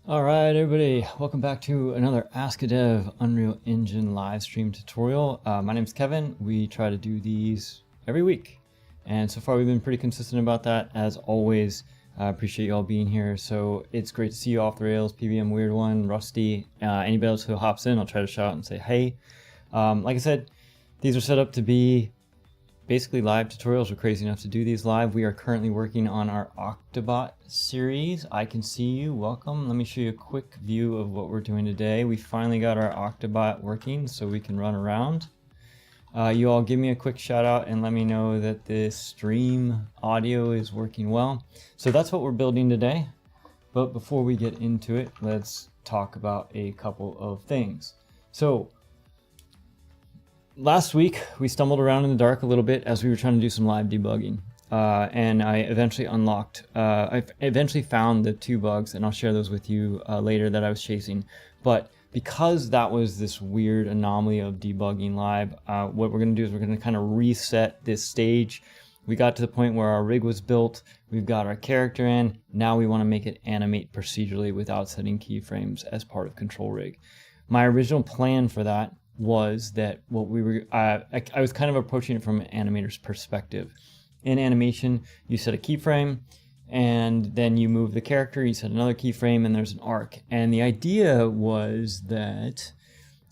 All right, everybody, welcome back to another Ask a Dev Unreal Engine live stream tutorial. My name is Kevin. We try to do these every week, and so far we've been pretty consistent about that. As always, I appreciate you all being here. So it's great to see you, Off the Rails, PVM Weird One, Rusty, anybody else who hops in. I'll try to shout out and say hey. Like I said, these are set up to be basically live tutorials. We're crazy enough to do these live. We are currently working on our Octa-bot series. I can see you. Welcome. Let me show you a quick view of what we're doing today. We finally got our Octa-bot working so we can run around. You all give me a quick shout out and let me know that this stream audio is working well. So that's what we're building today. But before we get into it, let's talk about a couple of things. So last week, we stumbled around in the dark a little bit as we were trying to do some live debugging. And I eventually I eventually found the 2 bugs, and I'll share those with you later, that I was chasing. But because that was this weird anomaly of debugging live, what we're going to do is we're going to kind of reset this stage. We got to the point where our rig was built, we've got our character in, now we want to make it animate procedurally without setting keyframes as part of ControlRig. My original plan for that was that what we were, I was kind of approaching it from an animator's perspective. In animation, you set a keyframe, and then you move the character, you set another keyframe, and there's an arc. And the idea was that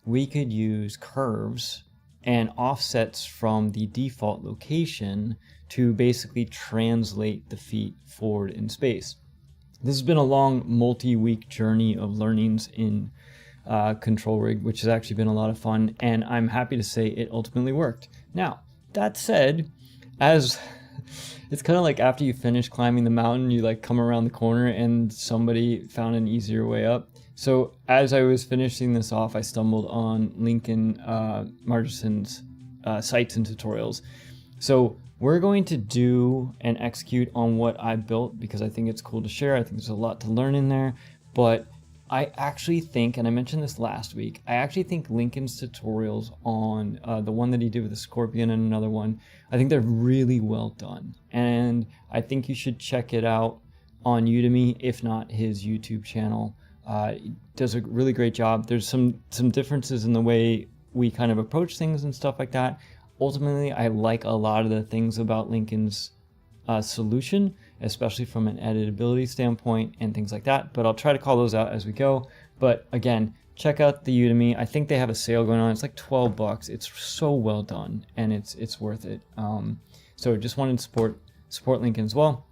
we could use curves and offsets from the default location to basically translate the feet forward in space. This has been a long multi-week journey of learnings in ControlRig, which has actually been a lot of fun, and I'm happy to say it ultimately worked. Now, that said, as it's kind of like after you finish climbing the mountain, you like come around the corner and somebody found an easier way up. So as I was finishing this off, I stumbled on Lincoln Margerson's sites and tutorials. So we're going to do and execute on what I built because I think it's cool to share. I think there's a lot to learn in there, but I actually think, and I mentioned this last week, I actually think Lincoln's tutorials on the one that he did with the Scorpion and another one, I think they're really well done. And I think you should check it out on Udemy, if not his YouTube channel. He does a really great job. There's some differences in the way we kind of approach things and stuff like that. Ultimately, I like a lot of the things about Lincoln's solution, especially from an editability standpoint and things like that, but I'll try to call those out as we go. But again, check out the Udemy. I think they have a sale going on. It's like 12 bucks. It's so well done, and it's worth it. So just wanted to support Lincoln as well.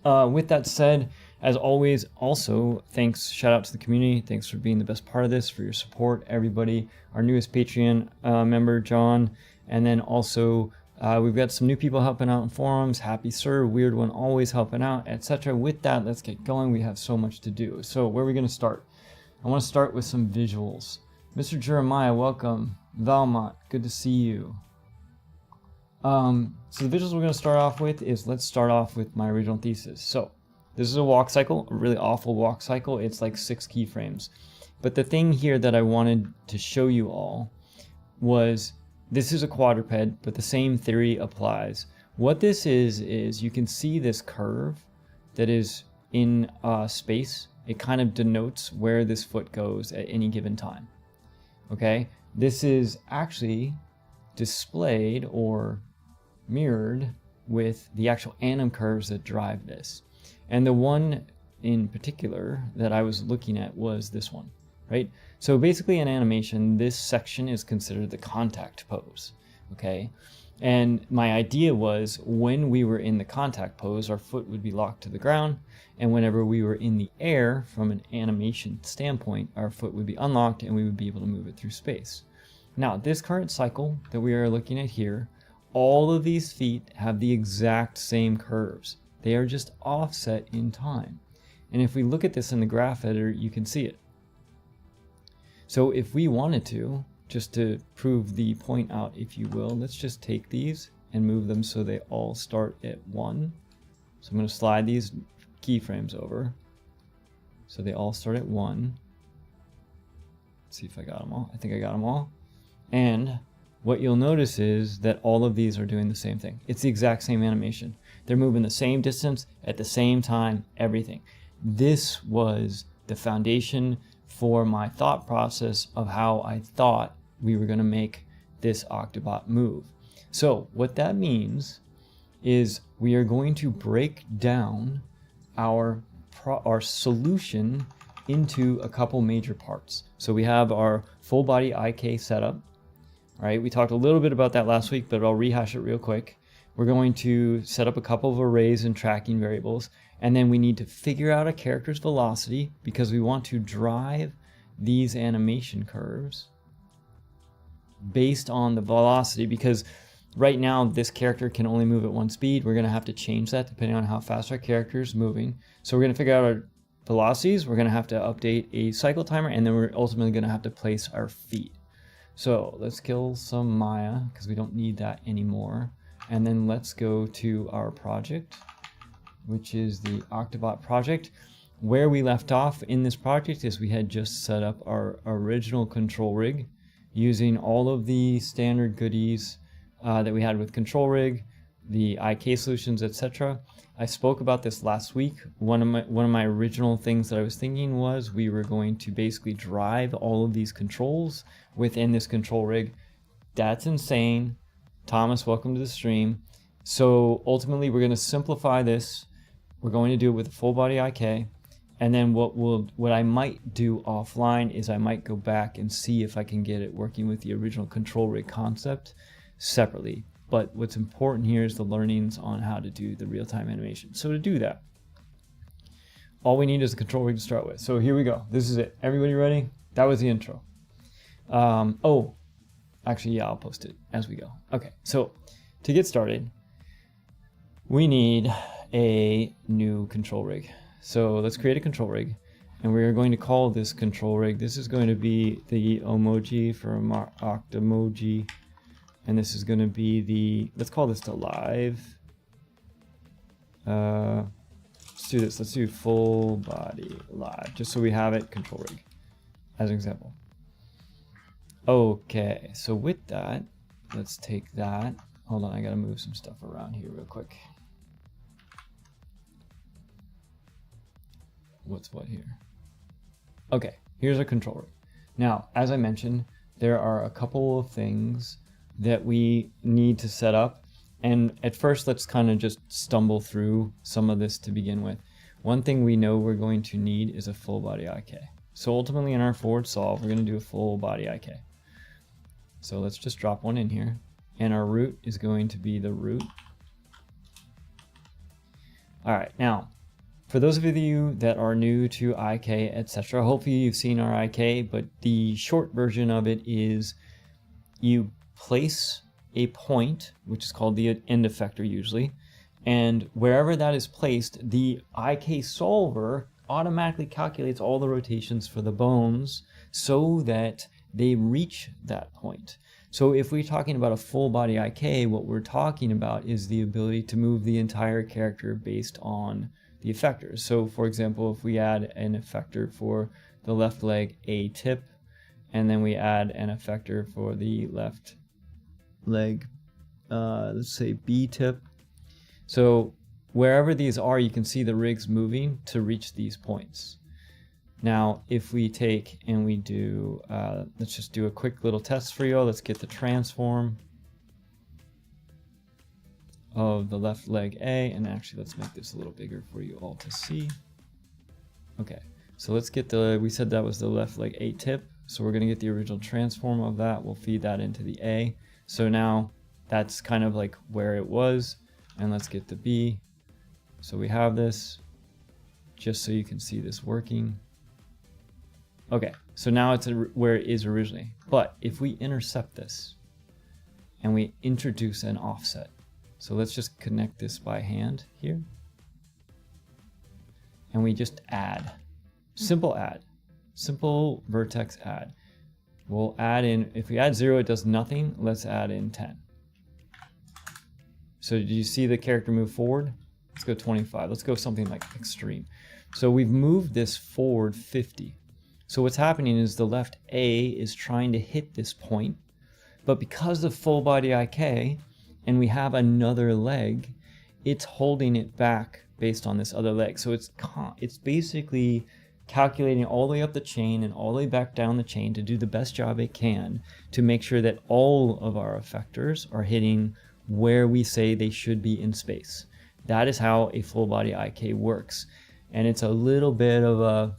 With that said, as always, also thanks, shout out to the community. Thanks for being the best part of this, for your support, everybody. Our newest Patreon member, John, and then also we've got some new people helping out in forums. Happy Sir, Weird One, always helping out, etc. With that, let's get going. We have so much to do. So where are we going to start? I want to start with some visuals. Mr. Jeremiah, welcome. Valmont, good to see you. So the visuals we're going to start off with is, let's start off with my original thesis. So this is a walk cycle, a really awful walk cycle. It's like 6 keyframes. But the thing here that I wanted to show you all was, this is a quadruped, but the same theory applies. What this is you can see this curve that is in space. It kind of denotes where this foot goes at any given time. Okay, this is actually displayed or mirrored with the actual anim curves that drive this. And the one in particular that I was looking at was this one. Right? So basically in animation, this section is considered the contact pose, okay? And my idea was, when we were in the contact pose, our foot would be locked to the ground, and whenever we were in the air, from an animation standpoint, our foot would be unlocked and we would be able to move it through space. Now, this current cycle that we are looking at here, all of these feet have the exact same curves. They are just offset in time. And if we look at this in the graph editor, you can see it. So if we wanted to, just to prove the point out, if you will, let's just take these and move them so they all start at 1. So I'm going to slide these keyframes over so they all start at 1. Let's see if I got them all. I think I got them all. And what you'll notice is that all of these are doing the same thing. It's the exact same animation. They're moving the same distance at the same time, everything. This was the foundation for my thought process of how I thought we were going to make this Octa-bot move. So what that means is we are going to break down our solution into a couple major parts. So we have our full body IK setup, right? We talked a little bit about that last week, but I'll rehash it real quick. We're going to set up a couple of arrays and tracking variables, and then we need to figure out a character's velocity because we want to drive these animation curves based on the velocity, because right now this character can only move at one speed. We're going to have to change that depending on how fast our character is moving. So we're going to figure out our velocities, we're going to have to update a cycle timer, and then we're ultimately going to have to place our feet. So let's kill some Maya because we don't need that anymore. And then let's go to our project, which is the Octa-bot project. Where we left off in this project is we had just set up our original control rig using all of the standard goodies that we had with ControlRig, the IK solutions, etc. I spoke about this last week. One of my original things that I was thinking was we were going to basically drive all of these controls within this control rig. That's insane. Thomas, welcome to the stream. So ultimately we're going to simplify this. We're going to do it with a full body IK. And then what I might do offline is I might go back and see if I can get it working with the original control rig concept separately. But what's important here is the learnings on how to do the real-time animation. So to do that, all we need is a control rig to start with. So here we go. This is it. Everybody ready? That was the intro. Oh, actually, yeah, I'll post it as we go. Okay, so to get started, we need a new control rig. So let's create a control rig, and we're going to call this control rig. This is going to be the emoji from Octamoji, and this is going to be the, let's call this the live. Let's do this. Let's do full body live, just so we have it control rig as an example. Okay, so with that, let's take that. Hold on, I gotta move some stuff around here real quick. What's what here? Okay, here's our control rig. Now, as I mentioned, there are a couple of things that we need to set up. And at first, let's kind of just stumble through some of this to begin with. One thing we know we're going to need is a full body IK. So ultimately in our forward solve, we're going to do a full body IK. So let's just drop one in here. And our root is going to be the root. All right, now, for those of you that are new to IK, etc., hopefully you've seen our IK, but the short version of it is you place a point, which is called the end effector usually, and wherever that is placed, the IK solver automatically calculates all the rotations for the bones so that they reach that point. So if we're talking about a full body IK, what we're talking about is the ability to move the entire character based on the effectors. So for example, if we add an effector for the left leg A tip, and then we add an effector for the left leg, let's say B tip. So wherever these are, you can see the rigs moving to reach these points. Now, if we take and we do, let's just do a quick little test for you all. Let's get the transform of the left leg A, and actually let's make this a little bigger for you all to see. Okay, so let's get the, we said that was the left leg A tip, so we're gonna get the original transform of that. We'll feed that into the A. So now that's kind of like where it was, and let's get the B. So we have this, just so you can see this working. Okay, so now it's where it is originally. But if we intercept this and we introduce an offset, so let's just connect this by hand here. And we just add, simple vertex add. We'll add in, if we add 0, it does nothing. Let's add in 10. So do you see the character move forward? Let's go 25. Let's go something like extreme. So we've moved this forward 50. So what's happening is the left A is trying to hit this point, but because of full body IK and we have another leg, it's holding it back based on this other leg. So it's basically calculating all the way up the chain and all the way back down the chain to do the best job it can to make sure that all of our effectors are hitting where we say they should be in space. That is how a full body IK works. And it's a little bit of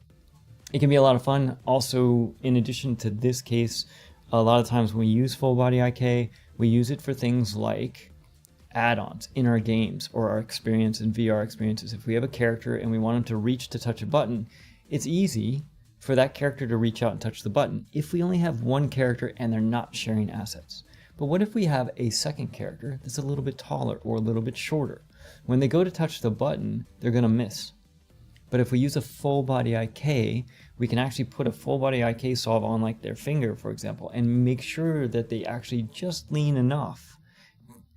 it can be a lot of fun. Also, in addition to this case, a lot of times when we use full body IK, we use it for things like add-ons in our games or our experience in VR experiences. If we have a character and we want them to reach to touch a button, it's easy for that character to reach out and touch the button if we only have one character and they're not sharing assets. But what if we have a second character that's a little bit taller or a little bit shorter? When they go to touch the button, they're going to miss. But if we use a full body IK, we can actually put a full body IK solve on like their finger, for example, and make sure that they actually just lean enough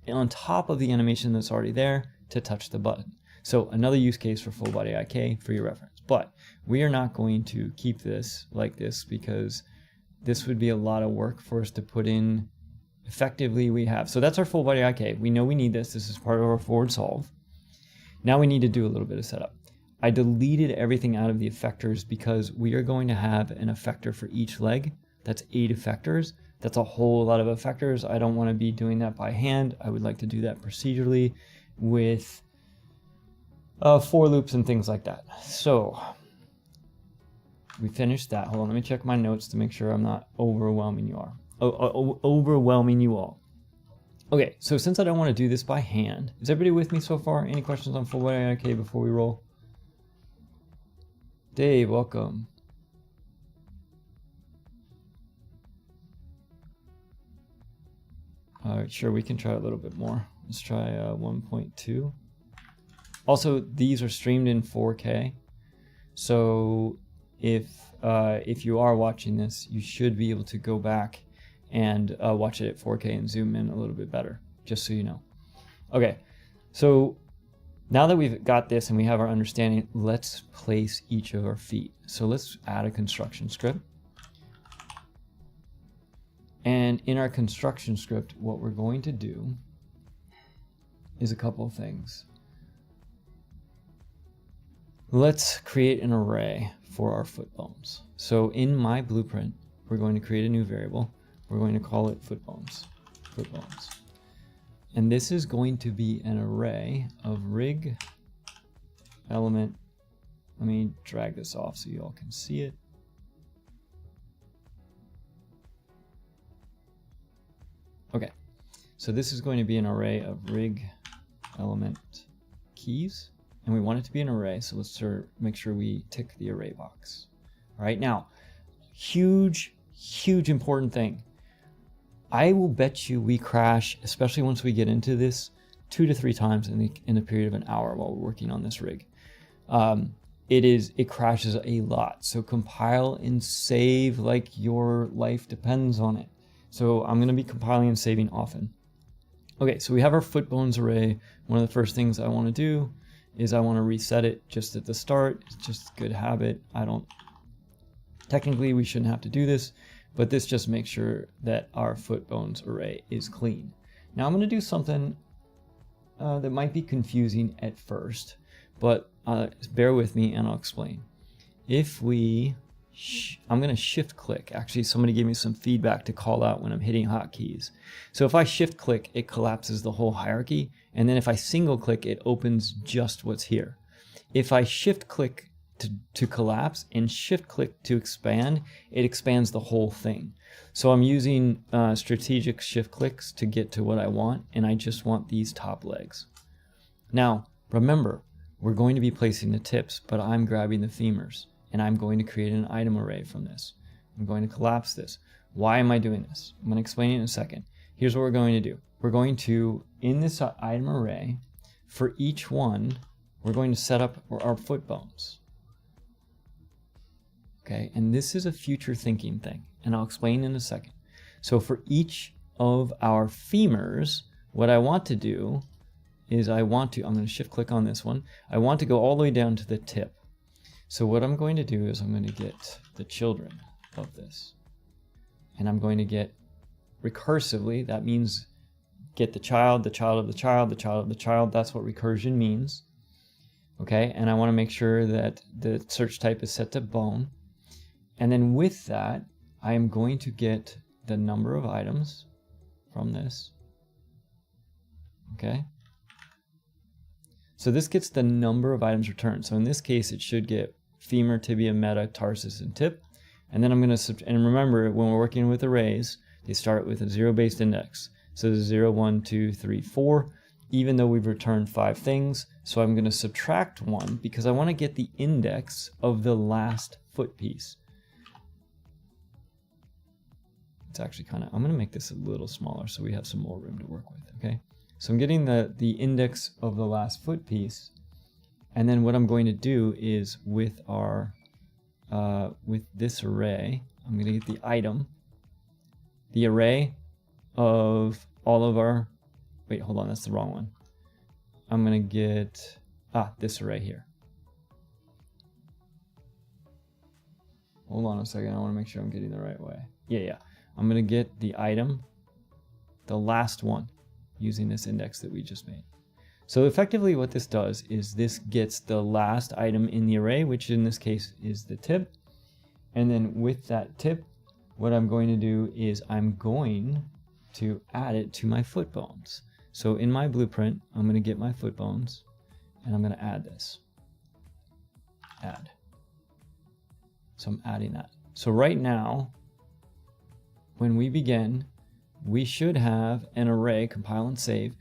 on top of the animation that's already there to touch the button. So another use case for full body IK for your reference. But we are not going to keep this like this because this would be a lot of work for us to put in effectively. We have. So that's our full body IK. We know we need this. This is part of our forward solve. Now we need to do a little bit of setup. I deleted everything out of the effectors because we are going to have an effector for each leg. That's 8 effectors. That's a whole lot of effectors. I don't want to be doing that by hand. I would like to do that procedurally with for loops and things like that. So we finished that. Hold on, let me check my notes to make sure I'm not overwhelming you all. Overwhelming you all. Okay, so since I don't want to do this by hand, is everybody with me so far? Any questions on full body IK before we roll? Dave, welcome. All right, sure, we can try a little bit more. Let's try 1.2. Also, these are streamed in 4K. So if you are watching this, you should be able to go back and watch it at 4K and zoom in a little bit better, just so you know. Okay, so now that we've got this and we have our understanding, let's place each of our feet. So let's add a construction script. And in our construction script, what we're going to do is a couple of things. Let's create an array for our foot bones. So in my blueprint, we're going to create a new variable. We're going to call it foot bones. Foot bones. And this is going to be an array of rig element. Let me drag this off so you all can see it. Okay, so this is going to be an array of rig element keys, and we want it to be an array, so let's make sure we tick the array box. All right, now, huge important thing. I will bet you we crash, especially once we get into this, 2 to 3 times in the period of an hour while we're working on this rig. It crashes a lot, so compile and save like your life depends on it. So I'm going to be compiling and saving often. Okay, so we have our foot bones array. One of the first things I want to do is I want to reset it just at the start. It's just a good habit. Technically we shouldn't have to do this, but this just makes sure that our foot bones array is clean. Now I'm going to do something that might be confusing at first, but bear with me and I'll explain. If we I'm going to shift click. Actually, somebody gave me some feedback to call out when I'm hitting hotkeys. So if I shift click, it collapses the whole hierarchy. And then if I single click, it opens just what's here. If I shift click to collapse and shift click to expand, it expands the whole thing. So I'm using strategic shift clicks to get to what I want. And I just want these top legs. Now, remember, we're going to be placing the tips, but I'm grabbing the femurs. And I'm going to create an item array from this. I'm going to collapse this. Why am I doing this? I'm going to explain it in a second. Here's what we're going to do. We're going to, in this item array, for each one, we're going to set up our foot bones. Okay, and this is a future thinking thing, and I'll explain in a second. So for each of our femurs, what I want to do is I'm going to shift click on this one. I want to go all the way down to the tip. So what I'm going to do is I'm going to get the children of this. And I'm going to get recursively, that means get the child of the child, the child of the child. That's what recursion means. Okay, and I want to make sure that the search type is set to bone. And then with that, I am going to get the number of items from this. Okay. So this gets the number of items returned. So in this case, it should get femur, tibia, meta, tarsus, and tip. And then I'm going to, and remember, when we're working with arrays, they start with a zero-based index. So 0, 1, 2, 3, 4, even though we've returned 5 things. So I'm going to subtract 1 because I want to get the index of the last foot piece. It's actually kind of, I'm going to make this a little smaller so we have some more room to work with, okay? So I'm getting the index of the last foot piece, and then what I'm going to do is with our, with this array, I'm going to get the item, the array of all of our, wait, hold on, that's the wrong one. I'm going to get, this array here. Hold on a second, I want to make sure I'm getting the right way. Yeah. I'm going to get the item, the last one, using this index that we just made. So effectively what this does is this gets the last item in the array, which in this case is the tip. And then with that tip, what I'm going to do is I'm going to add it to my foot bones. So in my blueprint, I'm going to get my foot bones and I'm going to add this. Add. So I'm adding that. So right now, when we begin, we should have an array, compile and save.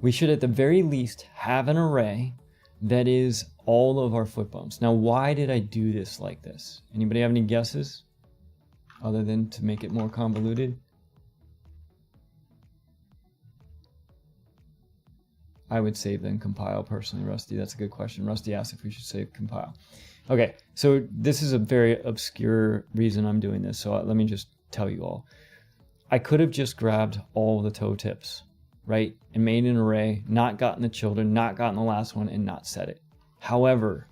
We should at the very least have an array that is all of our foot bones. Now, why did I do this like this? Anybody have any guesses other than to make it more convoluted? I would save then compile personally, Rusty. That's a good question. Rusty asked if we should save compile. Okay, so this is a very obscure reason I'm doing this. So let me just tell you all. I could have just grabbed all the toe tips, right? And made an array, not gotten the children, not gotten the last one, and not set it. However,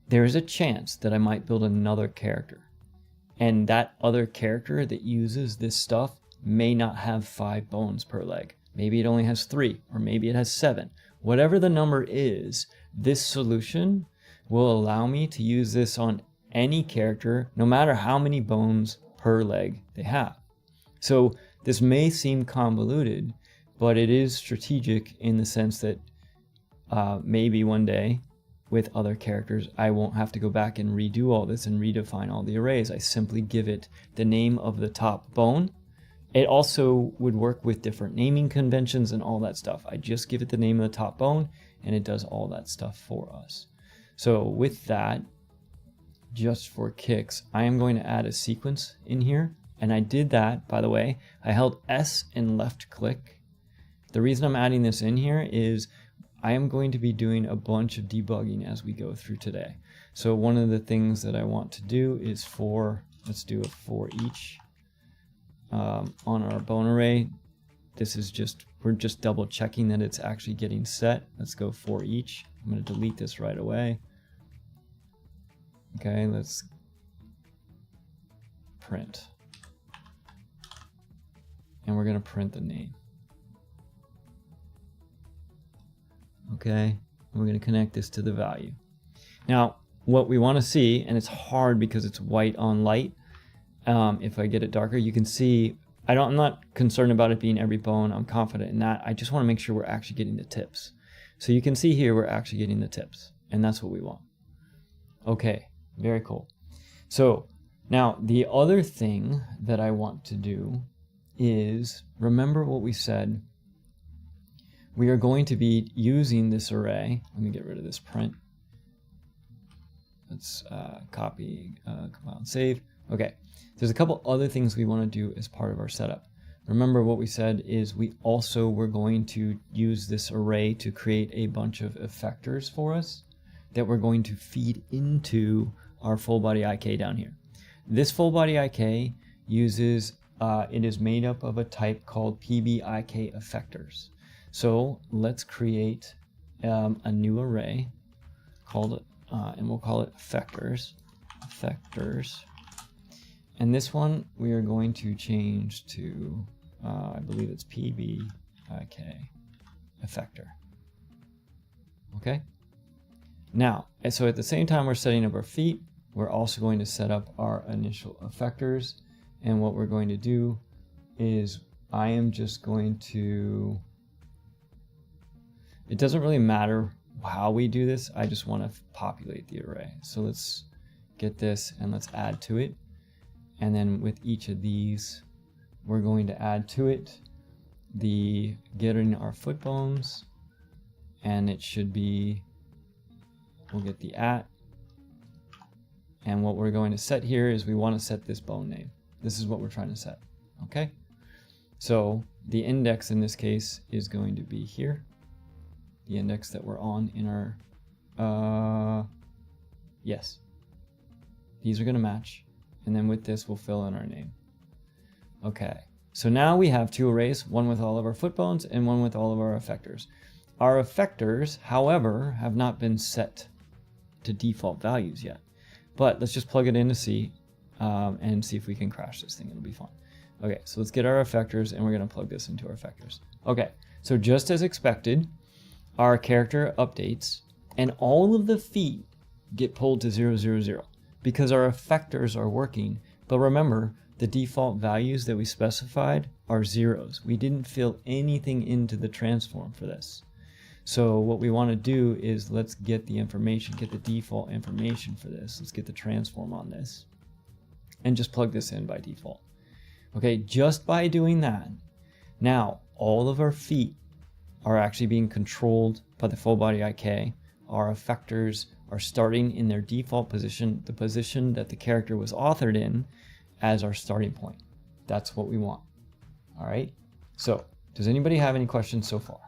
there is a chance that I might build another character. And that other character that uses this stuff may not have 5 bones per leg. Maybe it only has 3, or maybe it has 7. Whatever the number is, this solution will allow me to use this on any character, no matter how many bones per leg they have. So this may seem convoluted, but it is strategic in the sense that maybe one day with other characters, I won't have to go back and redo all this and redefine all the arrays. I simply give it the name of the top bone. It also would work with different naming conventions and all that stuff. I just give it the name of the top bone and it does all that stuff for us. So with that, just for kicks, I am going to add a sequence in here. And I did that, by the way, I held S and left click. The reason I'm adding this in here is I am going to be doing a bunch of debugging as we go through today. So one of the things that I want to do is let's do a for each on our bone array. This is we're just double checking that it's actually getting set. Let's go for each. I'm going to delete this right away. Okay, let's print. And we're going to print the name. Okay, and we're going to connect this to the value. Now, what we want to see, and it's hard because it's white on light. If I get it darker, you can see, I'm not concerned about it being every bone. I'm confident in that. I just want to make sure we're actually getting the tips. So you can see here, we're actually getting the tips, and that's what we want. Okay. Very cool. So now the other thing that I want to do is remember what we said. We are going to be using this array. Let me get rid of this print. Let's copy, compile and save. Okay. There's a couple other things we want to do as part of our setup. Remember what we said is we also were going to use this array to create a bunch of effectors for us that we're going to feed into our full body IK down here. This full body IK uses, it is made up of a type called PBIK effectors. So let's create a new array called, and we'll call it effectors. And this one we are going to change to, I believe it's PBIK effector. Okay. Now, and so at the same time we're setting up our feet, we're also going to set up our initial effectors. And what we're going to do is I am just going to, it doesn't really matter how we do this. I just want to populate the array. So let's get this and let's add to it. And then with each of these, we're going to add to it the getting our foot bones, and it should be, we'll get the @ and what we're going to set here is we want to set this bone name. This is what we're trying to set. Okay, so the index in this case is going to be here, the index that we're on in our yes, these are going to match, and then with this we'll fill in our name. Okay, so now we have two arrays, one with all of our foot bones and one with all of our effectors. Our effectors, however, have not been set to default values yet. But let's just plug it in to see and see if we can crash this thing. It'll be fun. Okay, so let's get our effectors and we're going to plug this into our effectors. Okay, so just as expected, our character updates and all of the feet get pulled to 0, 0, 0 because our effectors are working. But remember, the default values that we specified are zeros. We didn't fill anything into the transform for this. So what we want to do is let's get the information, get the default information for this. Let's get the transform on this and just plug this in by default. Okay, just by doing that, now all of our feet are actually being controlled by the full body IK. Our effectors are starting in their default position, the position that the character was authored in, as our starting point. That's what we want. All right, so does anybody have any questions so far?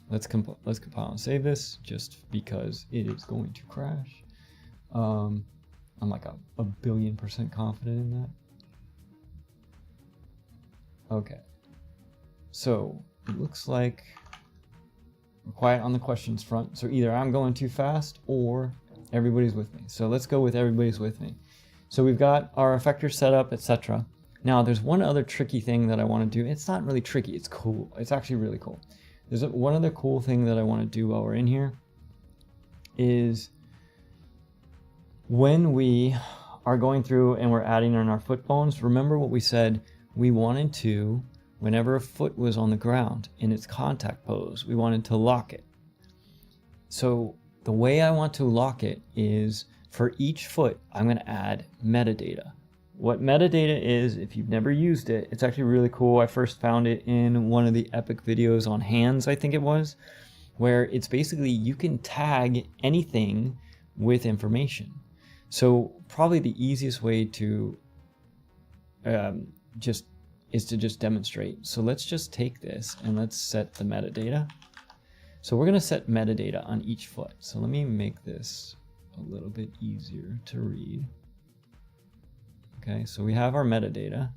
Let's compile and save this just because it is going to crash. I'm like a billion% confident in that. Okay, so it looks like we're quiet on the questions front. So either I'm going too fast or everybody's with me. So let's go with everybody's with me. So we've got our effector set up, etc. Now there's one other tricky thing that I want to do. It's not really tricky, it's cool. It's actually really cool. There's one other cool thing that I want to do while we're in here is when we are going through and we're adding in our foot bones, remember what we said, we wanted to, whenever a foot was on the ground in its contact pose, we wanted to lock it. So the way I want to lock it is for each foot, I'm going to add metadata. What metadata is, if you've never used it, it's actually really cool. I first found it in one of the epic videos on hands, I think it was, where it's basically you can tag anything with information. So probably the easiest way to just demonstrate. So let's just take this and let's set the metadata. So we're going to set metadata on each foot. So let me make this a little bit easier to read. Okay, so we have our metadata.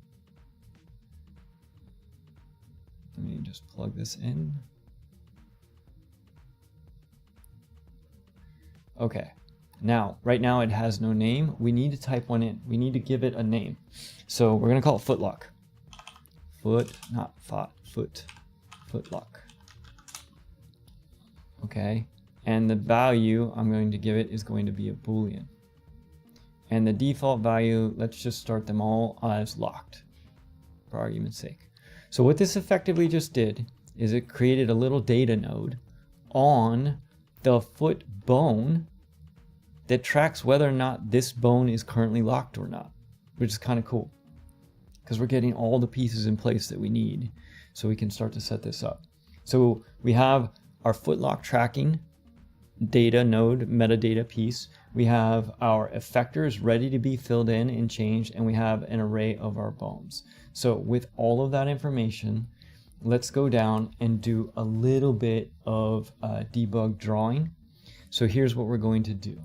Let me just plug this in. Okay, now, right now it has no name. We need to type one in. We need to give it a name. So we're going to call it footlock. Footlock. Okay, and the value I'm going to give it is going to be a Boolean. And the default value, let's just start them all as locked, for argument's sake. So what this effectively just did is it created a little data node on the foot bone that tracks whether or not this bone is currently locked or not, which is kind of cool because we're getting all the pieces in place that we need so we can start to set this up. So we have our footlock tracking data node metadata piece. We have our effectors ready to be filled in and changed, and we have an array of our bones. So with all of that information, let's go down and do a little bit of debug drawing. So here's what we're going to do.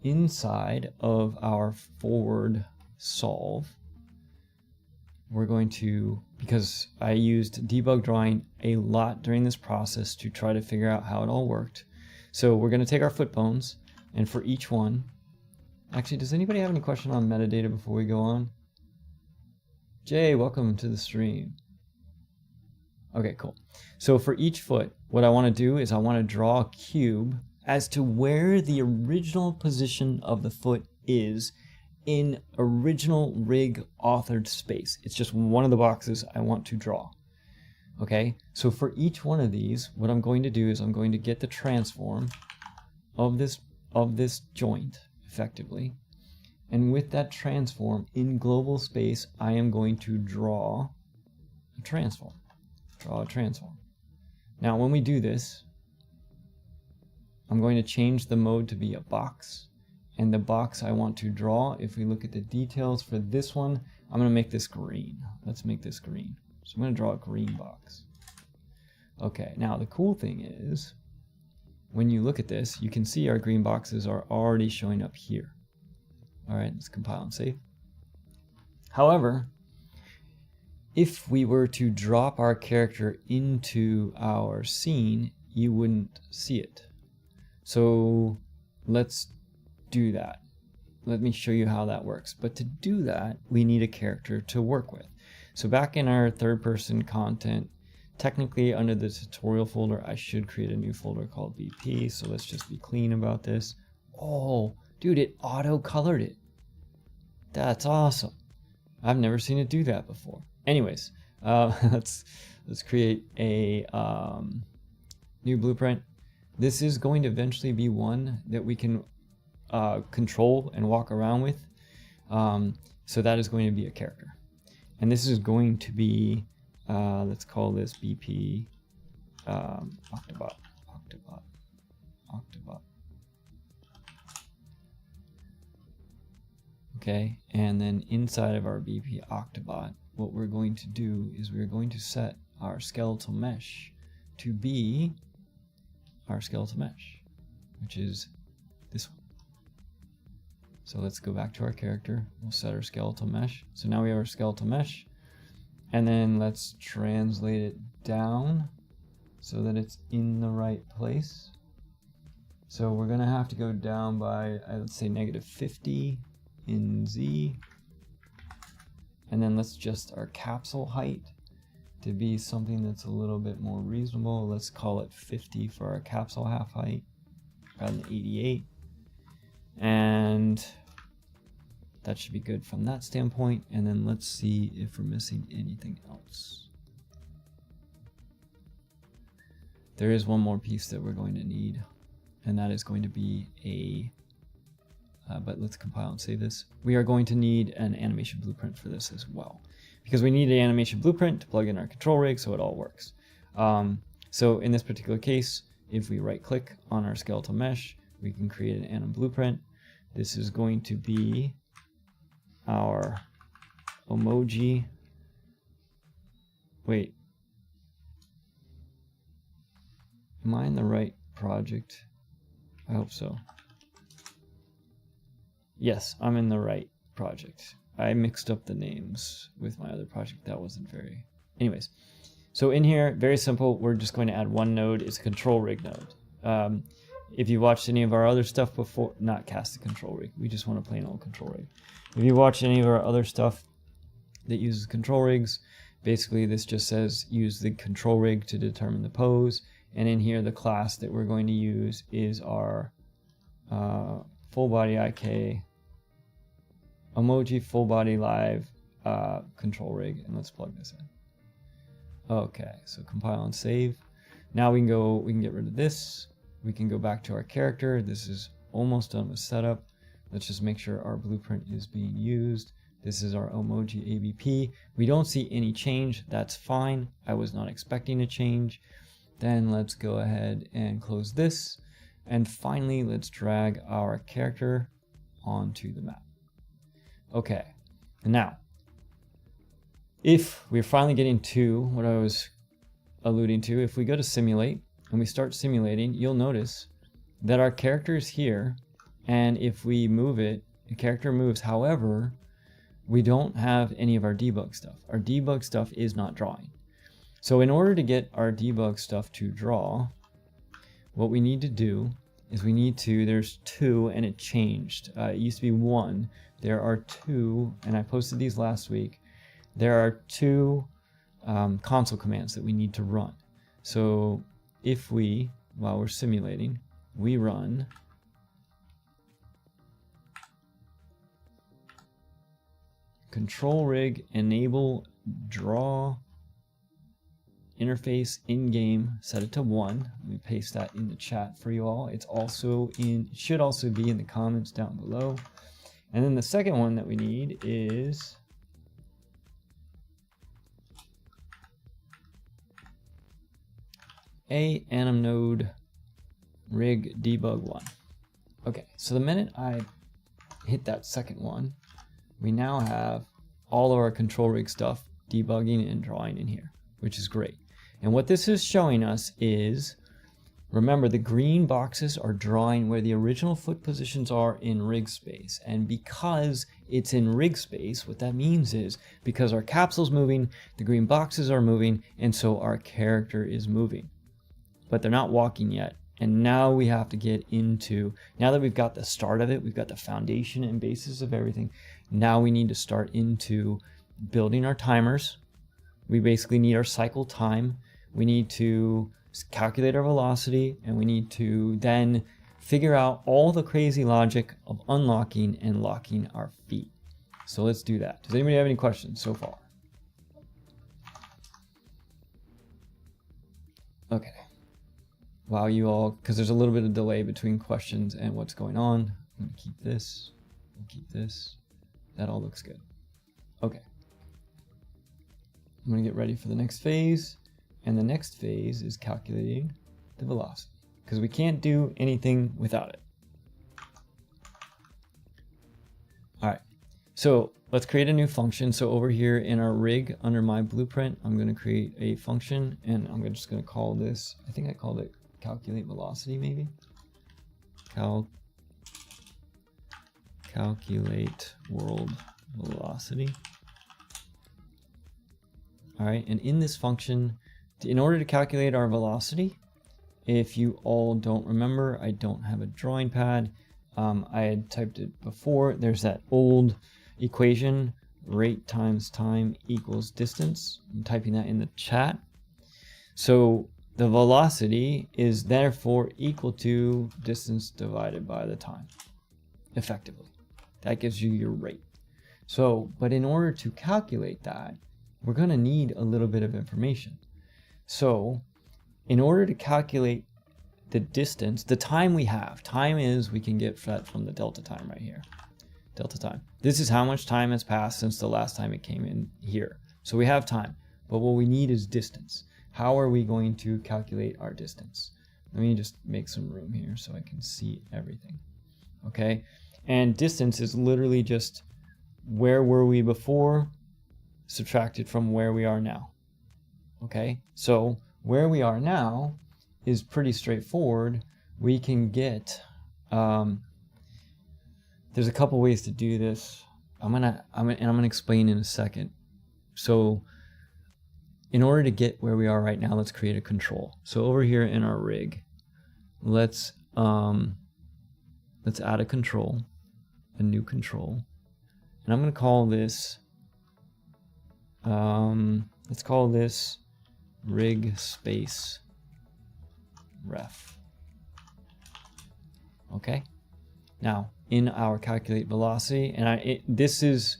Inside of our forward solve, we're going to, because I used debug drawing a lot during this process to try to figure out how it all worked. So we're going to take our foot bones, and for each one, actually, does anybody have any question on metadata before we go on? Jay, welcome to the stream. Okay, cool. So for each foot, what I want to do is I want to draw a cube as to where the original position of the foot is in original rig authored space. It's just one of the boxes I want to draw. Okay, so for each one of these, what I'm going to do is I'm going to get the transform of this joint effectively. And with that transform in global space, I am going to draw a transform. Draw a transform. Now, when we do this, I'm going to change the mode to be a box. And the box I want to draw, if we look at the details for this one, I'm going to make this green. Let's make this green. So I'm going to draw a green box. Okay, now the cool thing is, when you look at this, you can see our green boxes are already showing up here. All right, let's compile and save. However, if we were to drop our character into our scene, you wouldn't see it. So let's do that. Let me show you how that works. But to do that, we need a character to work with. So back in our third-person content, technically under the tutorial folder, I should create a new folder called BP. So let's just be clean about this. Oh, dude, it auto-colored it. That's awesome. I've never seen it do that before. Anyways, let's create a new blueprint. This is going to eventually be one that we can control and walk around with. So that is going to be a character. And this is going to be, let's call this BP Octa-bot. Okay, and then inside of our BP Octa-bot, what we're going to do is we're going to set our skeletal mesh to be our skeletal mesh, which is this one. So let's go back to our character. We'll set our skeletal mesh. So now we have our skeletal mesh. And then let's translate it down so that it's in the right place. So we're going to have to go down by, let's say, -50 in Z. And then let's adjust our capsule height to be something that's a little bit more reasonable. Let's call it 50 for our capsule half height rather than 88. And that should be good from that standpoint. And then let's see if we're missing anything else. There is one more piece that we're going to need, and that is going to be a but let's compile and save this. We are going to need an animation blueprint for this as well, because we need an animation blueprint to plug in our control rig so it all works. So in this particular case, if we right click on our skeletal mesh, we can create an anim blueprint. This is going to be our emoji. Wait, am I in the right project? I hope so. Yes, I'm in the right project. I mixed up the names with my other project. That wasn't very... Anyways, so in here, very simple. We're just going to add one node. It's a control rig node. If you watched any of our other stuff before, not cast the control rig. We just want to plain old control rig. If you watch any of our other stuff that uses control rigs, basically this just says use the control rig to determine the pose. And in here, the class that we're going to use is our full body IK emoji full body live control rig, and let's plug this in. Okay, so compile and save. Now we can get rid of this. We can go back to our character. This is almost done with setup. Let's just make sure our blueprint is being used. This is our emoji ABP. We don't see any change. That's fine. I was not expecting a change. Then let's go ahead and close this. And finally, let's drag our character onto the map. Okay, now, if we're finally getting to what I was alluding to, if we go to simulate and we start simulating, you'll notice that our character is here, and if we move it, the character moves. However, we don't have any of our debug stuff. Our debug stuff is not drawing. So in order to get our debug stuff to draw, what we need to do is there's 2, and it changed. It used to be 1. There are 2, and I posted these last week. There are 2 console commands that we need to run. So if we, while we're simulating, we run ControlRig.EnableDrawInterfaceInGame, set it to 1. Let me paste that in the chat for you all. It's also should also be in the comments down below. And then the second one that we need is a.AnimNode.Rig.Debug 1. Okay, so the minute I hit that second one, we now have all of our control rig stuff debugging and drawing in here, which is great. And what this is showing us is, remember, the green boxes are drawing where the original foot positions are in rig space. And because it's in rig space, what that means is because our capsule's moving, the green boxes are moving, and so our character is moving. But they're not walking yet. And now we have to get into, now that we've got the start of it, we've got the foundation and basis of everything, now we need to start into building our timers. We basically need our cycle time. We need to calculate our velocity, and we need to then figure out all the crazy logic of unlocking and locking our feet. So let's do that. Does anybody have any questions so far? Okay. Wow, you all, because there's a little bit of delay between questions and what's going on. I'm gonna keep this, keep this. That all looks good. Okay. I'm gonna get ready for the next phase. And the next phase is calculating the velocity, because we can't do anything without it. All right, so let's create a new function. So over here in our rig, under my blueprint, I'm going to create a function, and I'm just going to call this, I think I called it calculate velocity, maybe. Calculate world velocity. All right, and in this function, in order to calculate our velocity, if you all don't remember, I don't have a drawing pad. I had typed it before. There's that old equation, rate times time equals distance. I'm typing that in the chat. So the velocity is therefore equal to distance divided by the time, effectively. That gives you your rate. So, but in order to calculate that, we're going to need a little bit of information. So in order to calculate the distance, the time we have, time is, we can get that from the delta time right here. Delta time. This is how much time has passed since the last time it came in here. So we have time, but what we need is distance. How are we going to calculate our distance? Let me just make some room here so I can see everything. Okay, and distance is literally just where were we before subtracted from where we are now. Okay, so where we are now is pretty straightforward. We can get, there's a couple ways to do this. I'm gonna explain in a second. So in order to get where we are right now, let's create a control. So over here in our rig, let's add a control, a new control, and I'm gonna call this, let's call this rig space ref. Okay, now in our calculate velocity, and there's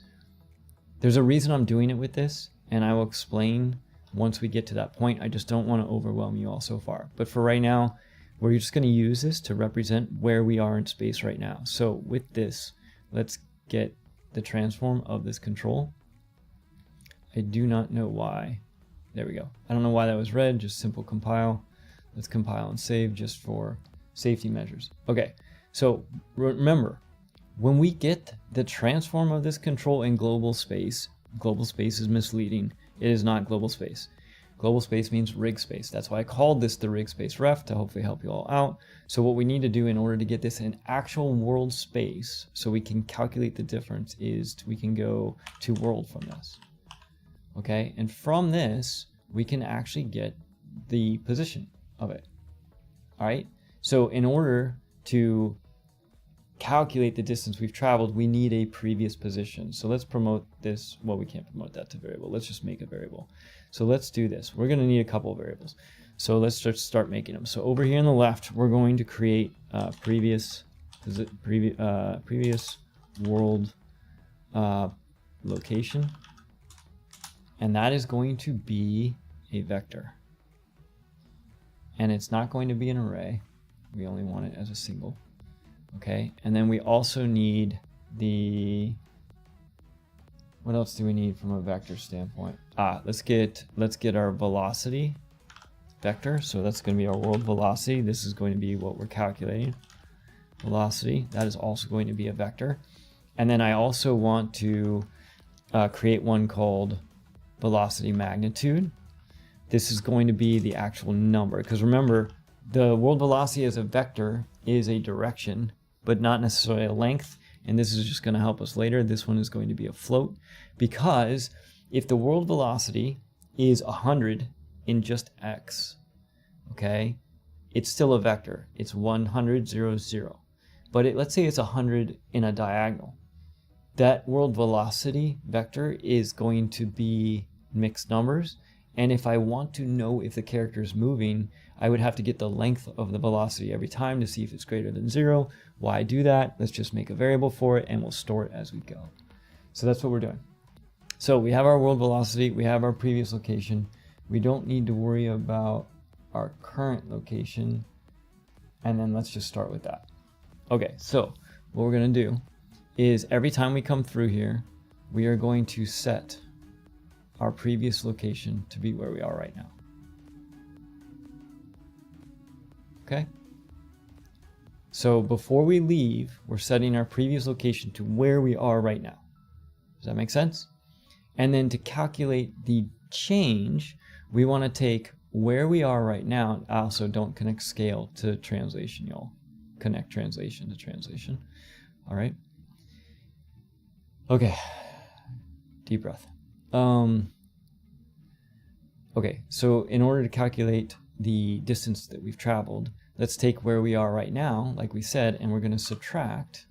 a reason I'm doing it with this, and I will explain once we get to that point. I just don't want to overwhelm you all so far, but for right now, we're just going to use this to represent where we are in space right now. So with this, let's get the transform of this control. I do not know why. There we go. I don't know why that was red, just simple compile. Let's compile and save just for safety measures. Okay, so remember, when we get the transform of this control in global space is misleading. It is not global space. Global space means rig space. That's why I called this the rig space ref, to hopefully help you all out. So what we need to do in order to get this in actual world space, so we can calculate the difference, is we can go to world from this. Okay, and from this, we can actually get the position of it. All right, so in order to calculate the distance we've traveled, we need a previous position. So let's promote this. Well, we can't promote that to variable. Let's just make a variable. So let's do this. We're going to need a couple of variables. So let's just start making them. So over here on the left, we're going to create previous world location. And that is going to be a vector. And it's not going to be an array. We only want it as a single. Okay, and then we also need the, what else do we need from a vector standpoint? Let's get our velocity vector. So that's going to be our world velocity. This is going to be what we're calculating. Velocity, that is also going to be a vector. And then I also want to create one called velocity magnitude. This is going to be the actual number, because remember, the world velocity as a vector is a direction, but not necessarily a length. And this is just going to help us later. This one is going to be a float, because if the world velocity is 100 in just x, okay, it's still a vector. It's 100, 0, 0. But let's say it's 100 in a diagonal. That world velocity vector is going to be mixed numbers. And if I want to know if the character is moving, I would have to get the length of the velocity every time to see if it's greater than 0. Why do that? Let's just make a variable for it and we'll store it as we go. So that's what we're doing. So we have our world velocity, we have our previous location. We don't need to worry about our current location. And then let's just start with that. Okay, so what we're going to do is every time we come through here, we are going to set our previous location to be where we are right now. Okay? So before we leave, we're setting our previous location to where we are right now. Does that make sense? And then to calculate the change, we want to take where we are right now. Also, don't connect scale to translation, y'all. Connect translation to translation. All right. Okay. Deep breath. Okay, so in order to calculate the distance that we've traveled, let's take where we are right now, like we said, and we're going to subtract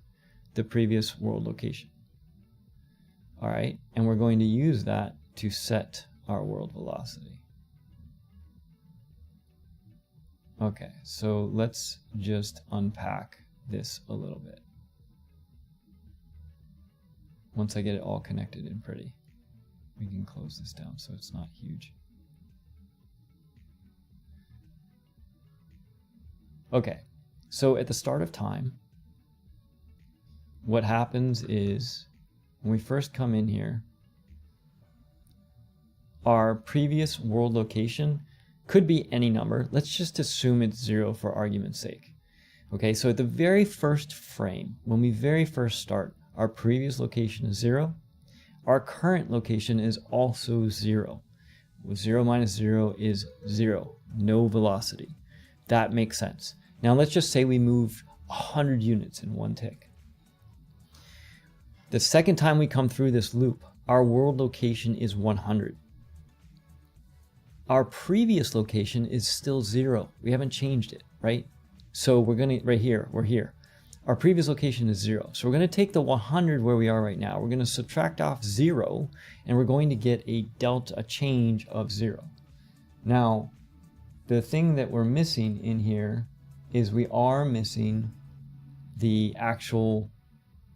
the previous world location. All right, and we're going to use that to set our world velocity. Okay, so let's just unpack this a little bit. Once I get it all connected and pretty, we can close this down so it's not huge. Okay, so at the start of time, what happens is when we first come in here, our previous world location could be any number. Let's just assume it's 0 for argument's sake. Okay, so at the very first frame, when we very first start, our previous location is 0. Our current location is also 0. 0 minus 0 is 0, no velocity. That makes sense. Now let's just say we moved 100 units in one tick. The second time we come through this loop, our world location is 100. Our previous location is still 0. We haven't changed it, right? So we're going to, right here, we're here. Our previous location is 0. So we're going to take the 100 where we are right now. We're going to subtract off 0, and we're going to get a delta, a change of 0. Now, the thing that we're missing in here is we are missing the actual,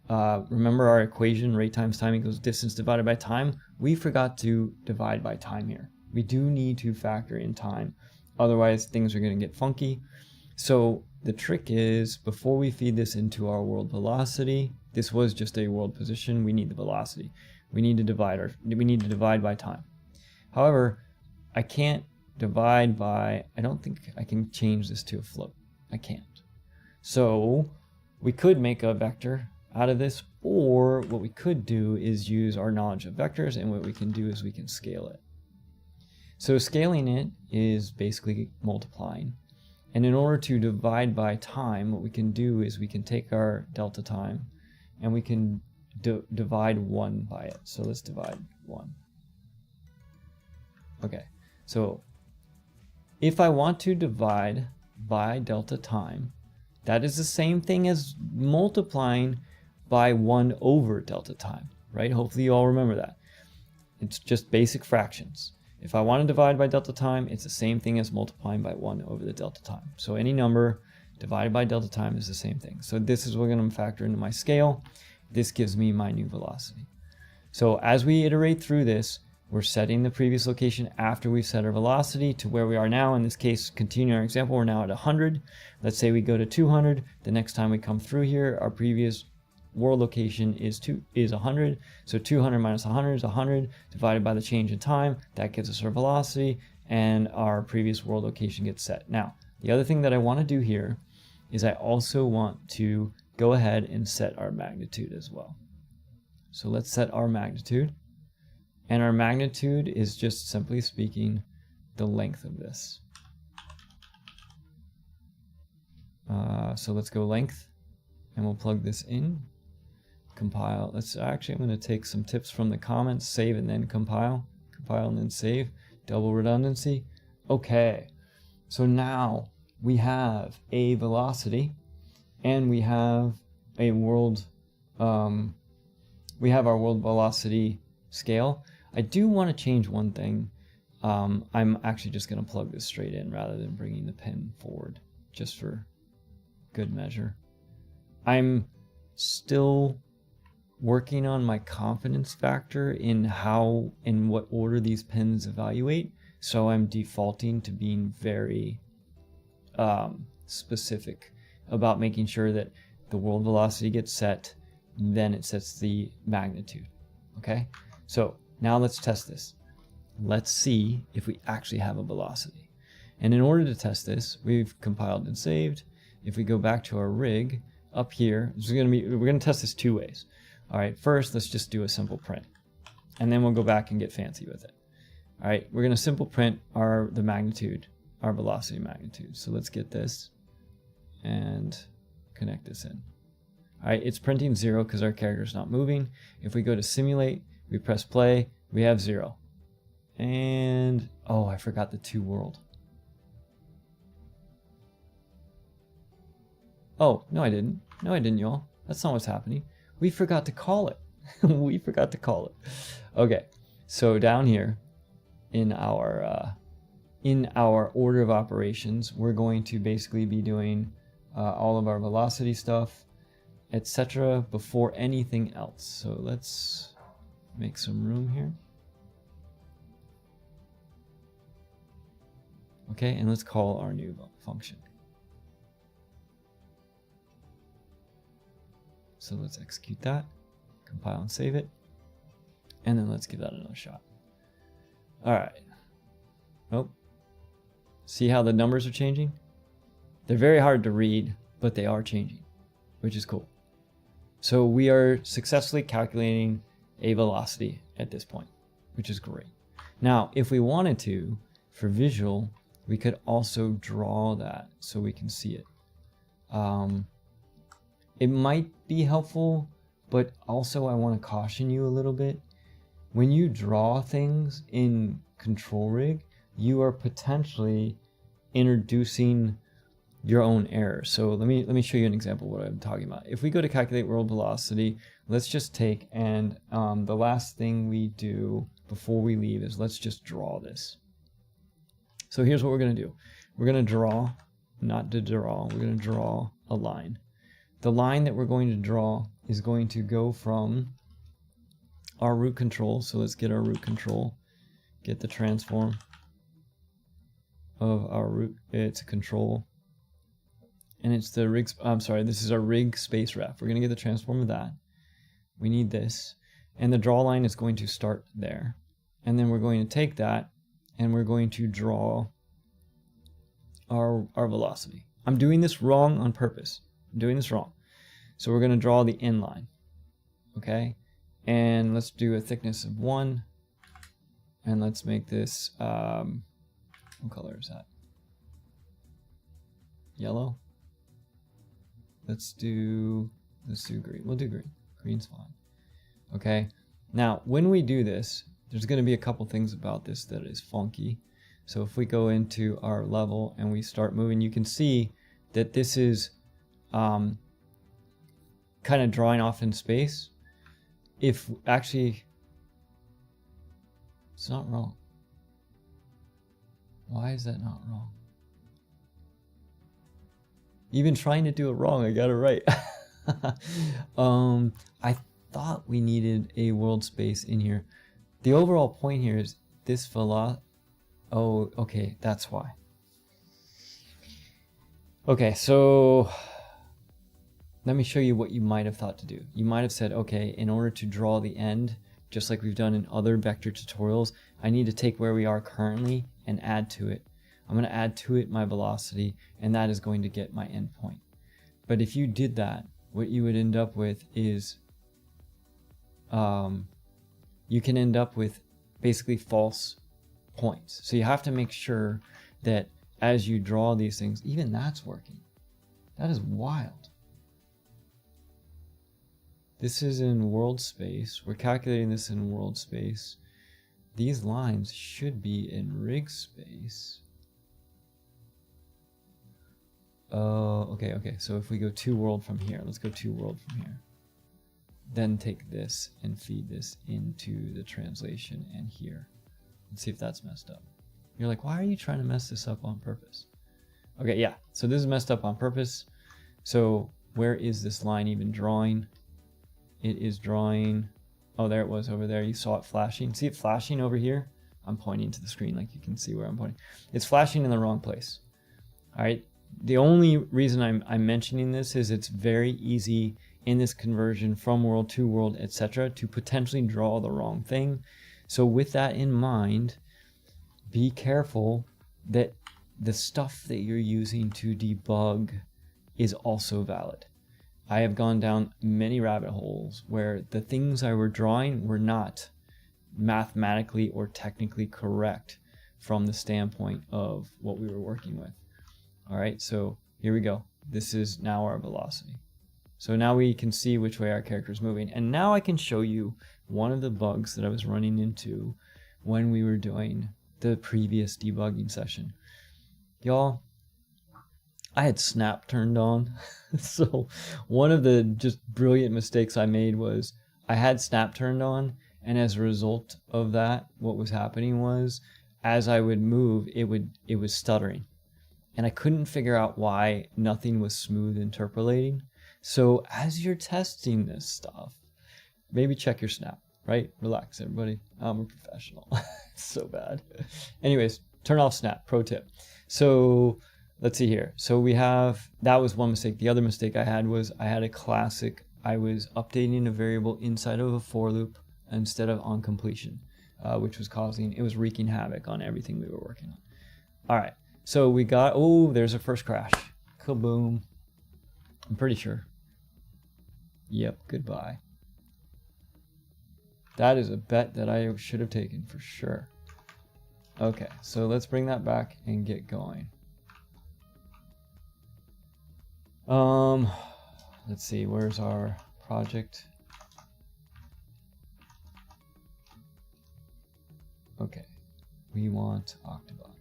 remember our equation, rate times time equals distance divided by time? We forgot to divide by time here. We do need to factor in time. Otherwise, things are going to get funky. So the trick is, before we feed this into our world velocity, this was just a world position, we need the velocity. We need to divide by time. However, I can't divide by, I don't think I can change this to a float. I can't. So we could make a vector out of this, or what we could do is use our knowledge of vectors, and what we can do is we can scale it. So scaling it is basically multiplying. And in order to divide by time, what we can do is we can take our delta time and we can divide 1 by it. So let's divide 1. Okay, so if I want to divide by delta time, That is the same thing as multiplying by 1 over delta time, right? Hopefully you all remember that. It's just basic fractions. If I want to divide by delta time, it's the same thing as multiplying by 1 over the delta time. So any number divided by delta time is the same thing. So this is what I'm going to factor into my scale. This gives me my new velocity. So as we iterate through this, we're setting the previous location after we've set our velocity to where we are now. In this case, continue our example, we're now at 100. Let's say we go to 200. The next time we come through here, our previous world location is 100. So 200 minus 100 is 100 divided by the change in time. That gives us our velocity, and our previous world location gets set. Now, the other thing that I want to do here is I also want to go ahead and set our magnitude as well. So let's set our magnitude. And our magnitude is just simply speaking the length of this. So let's go length, and we'll plug this in. Compile. I'm going to take some tips from the comments. Save and then compile. Compile and then save. Double redundancy. Okay. So now we have a velocity, and we have a world. We have our world velocity scale. I do want to change one thing. I'm actually just going to plug this straight in rather than bringing the pen forward, just for good measure. I'm still working on my confidence factor in what order these pens evaluate. So I'm defaulting to being very specific about making sure that the world velocity gets set, then it sets the magnitude. Okay, so now let's test this. Let's see if we actually have a velocity. And in order to test this, we've compiled and saved. If we go back to our rig up here, we're going to test this 2 ways. All right, first let's just do a simple print, and then we'll go back and get fancy with it. All right, we're going to simple print the magnitude, our velocity magnitude. So let's get this and connect this in. All right, it's printing 0 because our character is not moving. If we go to simulate, we press play, we have 0. And, oh, I forgot the 2 world. Oh, no I didn't. No I didn't, y'all. That's not what's happening. We forgot to call it. We forgot to call it. Okay, so down here in our order of operations, we're going to basically be doing all of our velocity stuff, etc. before anything else. So let's make some room here. Okay, and let's call our new function. So let's execute that, compile and save it, and then let's give that another shot. All right. Oh, see how the numbers are changing? They're very hard to read, but they are changing, which is cool. So we are successfully calculating a velocity at this point, which is great. Now, if we wanted to, for visual, we could also draw that so we can see it. It might be helpful, but also I want to caution you a little bit. When you draw things in ControlRig, you are potentially introducing your own errors. So let me show you an example of what I'm talking about. If we go to calculate world velocity, let's just take and the last thing we do before we leave is let's just draw this. So here's what we're going to do. We're going to draw, not to draw, we're going to draw a line. The line that we're going to draw is going to go from our root control. So let's get our root control, get the transform of our root. It's a control, and it's the rig. I'm sorry, this is our rig space ref. We're going to get the transform of that. We need this, and the draw line is going to start there, and then we're going to take that, and we're going to draw our velocity. I'm doing this wrong on purpose. I'm doing this wrong. So we're going to draw the inline. Okay, and let's do a thickness of 1, and let's make this what color is that? Yellow. Let's do green. We'll do green. Green's fine. Okay, now when we do this, there's going to be a couple things about this that is funky. So if we go into our level and we start moving, you can see that this is kind of drawing off in space, if actually it's not wrong. Why is that not wrong? Even trying to do it wrong, I got it right. I thought we needed a world space in here. The overall point here is this velocity. Oh, okay, that's why. Okay, so let me show you what you might have thought to do. You might have said, okay, in order to draw the end, just like we've done in other vector tutorials, I need to take where we are currently and add to it. I'm going to add to it my velocity, and that is going to get my endpoint. But if you did that, what you would end up with is you can end up with basically false points. So you have to make sure that as you draw these things, even that's working. That is wild. This is in world space. We're calculating this in world space. These lines should be in rig space. Okay. So if we go to world from here, let's go to world from here. Then take this and feed this into the translation and here. Let's see if that's messed up. You're like, why are you trying to mess this up on purpose? Okay, yeah. So this is messed up on purpose. So where is this line even drawing? It is drawing. Oh, there it was over there. You saw it flashing. See it flashing over here? I'm pointing to the screen like you can see where I'm pointing. It's flashing in the wrong place. All right. The only reason I'm mentioning this is it's very easy in this conversion from world to world, etc., to potentially draw the wrong thing. So with that in mind, be careful that the stuff that you're using to debug is also valid. I have gone down many rabbit holes where the things I were drawing were not mathematically or technically correct from the standpoint of what we were working with. All right, so here we go. This is now our velocity. So now we can see which way our character is moving. And now I can show you one of the bugs that I was running into when we were doing the previous debugging session. Y'all, I had snap turned on. So one of the just brilliant mistakes I made was I had snap turned on, and as a result of that, what was happening was as I would move, it was stuttering. And I couldn't figure out why nothing was smooth interpolating. So as you're testing this stuff, maybe check your snap, right? Relax, everybody. I'm a professional. It's so bad. Anyways, turn off snap, pro tip. So let's see here. So we have, that was one mistake. The other mistake I had was I had a classic, I was updating a variable inside of a for loop instead of on completion, which was it was wreaking havoc on everything we were working on. All right. So we got, oh, there's a first crash. Kaboom. I'm pretty sure. Yep, goodbye. That is a bet that I should have taken for sure. Okay, so let's bring that back and get going. Let's see, where's our project? Okay, we want Octa-bot.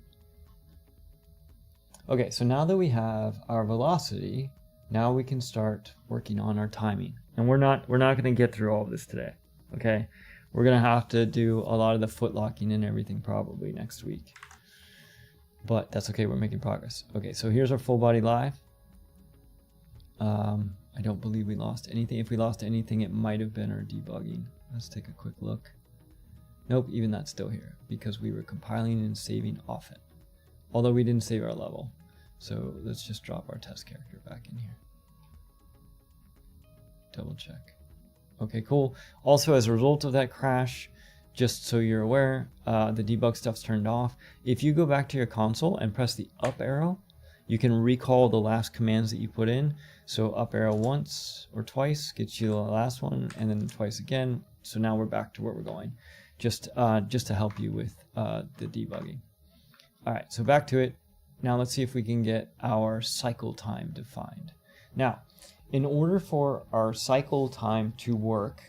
Okay, so now that we have our velocity, now we can start working on our timing. And we're not going to get through all of this today, okay? We're going to have to do a lot of the foot locking and everything probably next week. But that's okay, we're making progress. Okay, so here's our full body live. I don't believe we lost anything. If we lost anything, it might have been our debugging. Let's take a quick look. Nope, even that's still here because we were compiling and saving often. Although we didn't save our level. So let's just drop our test character back in here. Double check. Okay, cool. Also, as a result of that crash, just so you're aware, the debug stuff's turned off. If you go back to your console and press the up arrow, you can recall the last commands that you put in. So up arrow once or twice gets you the last one, and then twice again. So now we're back to where we're going, just to help you with the debugging. All right, so back to it. Now let's see if we can get our cycle time defined. Now, in order for our cycle time to work,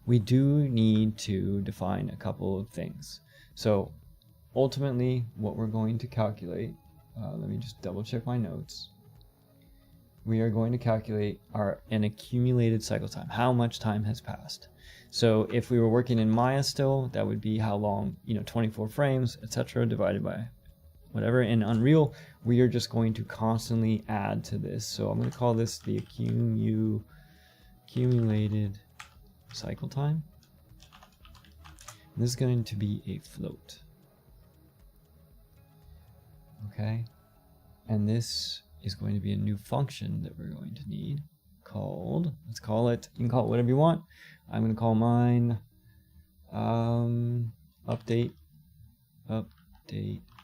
we do need to define a couple of things. So ultimately, what we're going to calculate, let me just double check my notes. we are going to calculate an accumulated cycle time, how much time has passed. So if we were working in Maya still, that would be how long, 24 frames, etc., divided by whatever. In Unreal, we are just going to constantly add to this. So I'm going to call this the accumulated cycle time. This is going to be a float. Okay, and this is going to be a new function that we're going to need called, let's call it, you can call it whatever you want. I'm going to call mine update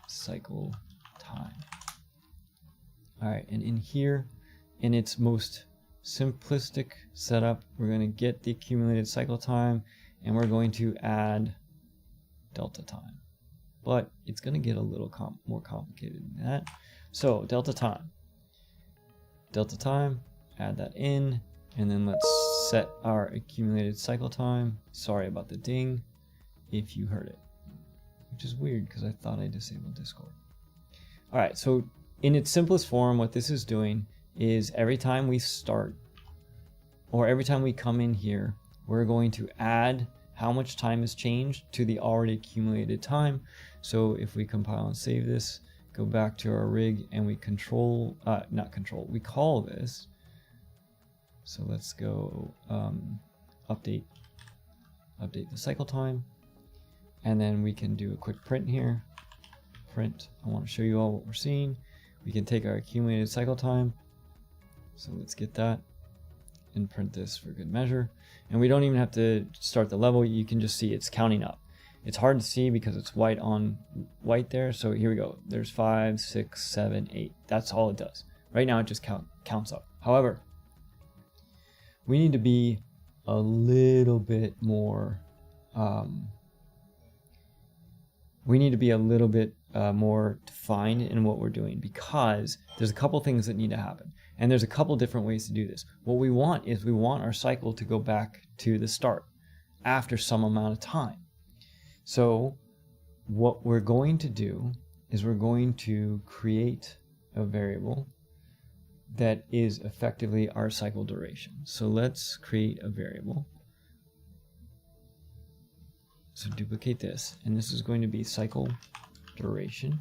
cycle time. All right, and in here, in its most simplistic setup, we're going to get the accumulated cycle time, and we're going to add delta time. But it's going to get a little more complicated than that. So delta time, add that in, and then let's set our accumulated cycle time. Sorry about the ding if you heard it, which is weird because I thought I disabled Discord. All right, so in its simplest form, what this is doing is every time we start, or every time we come in here, we're going to add how much time has changed to the already accumulated time. So if we compile and save this, go back to our rig, and we we call this. So let's go update the cycle time, and then we can do a quick print here. Print, I want to show you all what we're seeing. We can take our accumulated cycle time. So let's get that and print this for good measure. And we don't even have to start the level. You can just see it's counting up. It's hard to see because it's white on white there. So here we go. There's 5, 6, 7, 8. That's all it does. Right now it just counts up. However, we need to be a little bit more more defined in what we're doing, because there's a couple things that need to happen, and there's a couple different ways to do this. What we want is we want our cycle to go back to the start after some amount of time. So what we're going to do is we're going to create a variable that is effectively our cycle duration. So let's create a variable. So duplicate this, and this is going to be cycle duration,